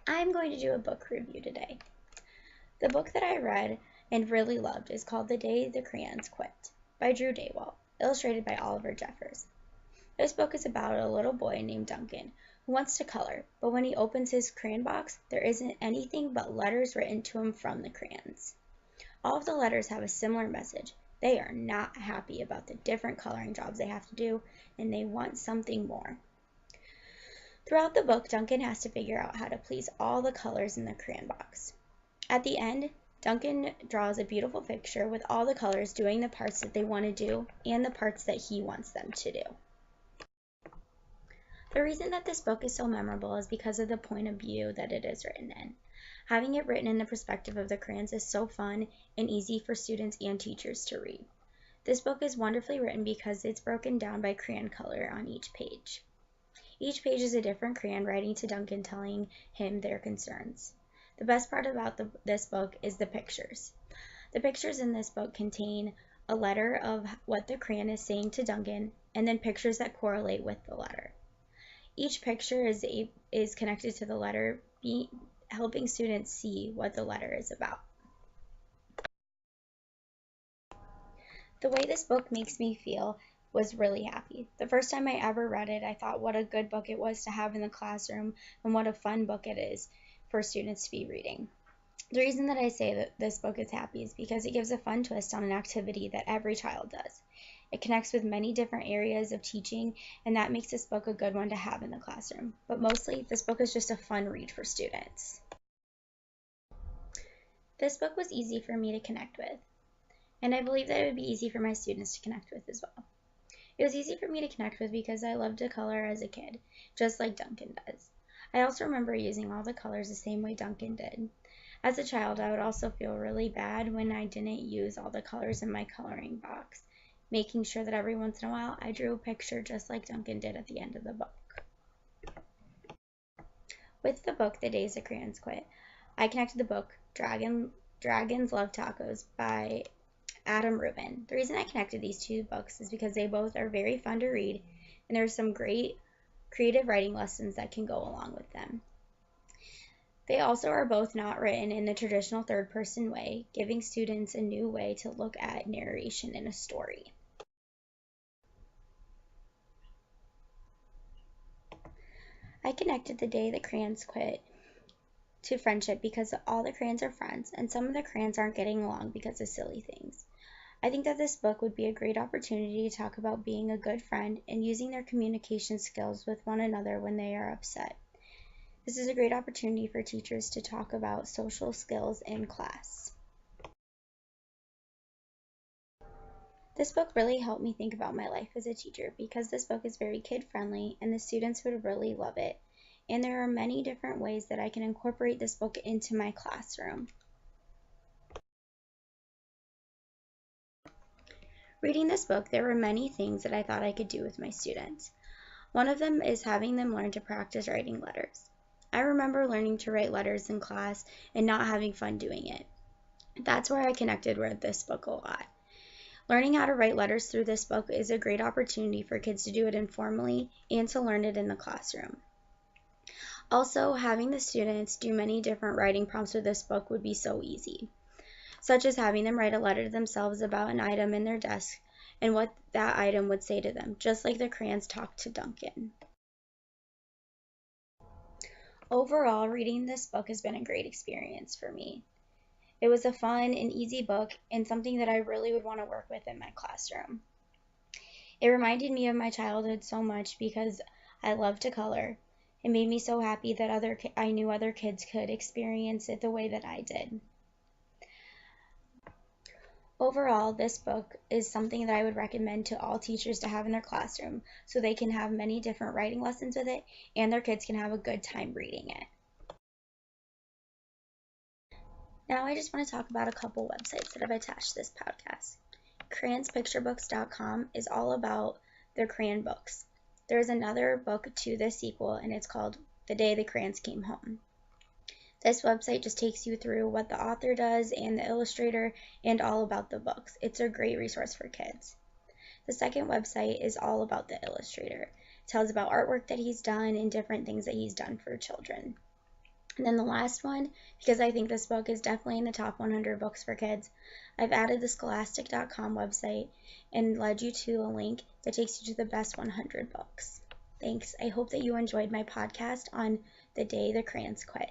I'm going to do a book review today. The book that I read and really loved is called The Day the Crayons Quit by Drew Daywalt, illustrated by Oliver Jeffers. This book is about a little boy named Duncan who wants to color, but when he opens his crayon box, there isn't anything but letters written to him from the crayons. All of the letters have a similar message. They are not happy about the different coloring jobs they have to do, and they want something more. Throughout the book, Duncan has to figure out how to please all the colors in the crayon box. At the end, Duncan draws a beautiful picture with all the colors doing the parts that they want to do and the parts that he wants them to do. The reason that this book is so memorable is because of the point of view that it is written in. Having it written in the perspective of the crayons is so fun and easy for students and teachers to read. This book is wonderfully written because it's broken down by crayon color on each page. Each page is a different crayon writing to Duncan, telling him their concerns. The best part about this book is the pictures. The pictures in this book contain a letter of what the crayon is saying to Duncan, and then pictures that correlate with the letter. Each picture is connected to the letter, helping students see what the letter is about. The way this book makes me feel was really happy. The first time I ever read it, I thought what a good book it was to have in the classroom and what a fun book it is for students to be reading. The reason that I say that this book is happy is because it gives a fun twist on an activity that every child does. It connects with many different areas of teaching, and that makes this book a good one to have in the classroom. But mostly, this book is just a fun read for students. This book was easy for me to connect with, and I believe that it would be easy for my students to connect with as well. It was easy for me to connect with because I loved to color as a kid, just like Duncan does. I also remember using all the colors the same way Duncan did. As a child, I would also feel really bad when I didn't use all the colors in my coloring box, making sure that every once in a while I drew a picture just like Duncan did at the end of the book. With the book, The Days the Crayons Quit, I connected the book Dragons Love Tacos by Adam Rubin. The reason I connected these two books is because they both are very fun to read, and there are some great creative writing lessons that can go along with them. They also are both not written in the traditional third-person way, giving students a new way to look at narration in a story. I connected The Day the Crayons Quit to friendship because all the crayons are friends, and some of the crayons aren't getting along because of silly things. I think that this book would be a great opportunity to talk about being a good friend and using their communication skills with one another when they are upset. This is a great opportunity for teachers to talk about social skills in class. This book really helped me think about my life as a teacher because this book is very kid-friendly and the students would really love it. And there are many different ways that I can incorporate this book into my classroom. Reading this book, there were many things that I thought I could do with my students. One of them is having them learn to practice writing letters. I remember learning to write letters in class and not having fun doing it. That's where I connected with this book a lot. Learning how to write letters through this book is a great opportunity for kids to do it informally and to learn it in the classroom. Also, having the students do many different writing prompts with this book would be so easy, such as having them write a letter to themselves about an item in their desk and what that item would say to them, just like the crayons talked to Duncan. Overall, reading this book has been a great experience for me. It was a fun and easy book and something that I really would want to work with in my classroom. It reminded me of my childhood so much because I love to color. It made me so happy that I knew other kids could experience it the way that I did. Overall, this book is something that I would recommend to all teachers to have in their classroom so they can have many different writing lessons with it and their kids can have a good time reading it. Now I just want to talk about a couple websites that I've attached to this podcast. Crayonspicturebooks.com is all about their crayon books. There is another book to this sequel, and it's called The Day the Crayons Came Home. This website just takes you through what the author does and the illustrator and all about the books. It's a great resource for kids. The second website is all about the illustrator. It tells about artwork that he's done and different things that he's done for children. And then the last one, because I think this book is definitely in the top 100 books for kids, I've added the scholastic.com website and led you to a link that takes you to the best 100 books. Thanks. I hope that you enjoyed my podcast on The Day the Crayons Quit.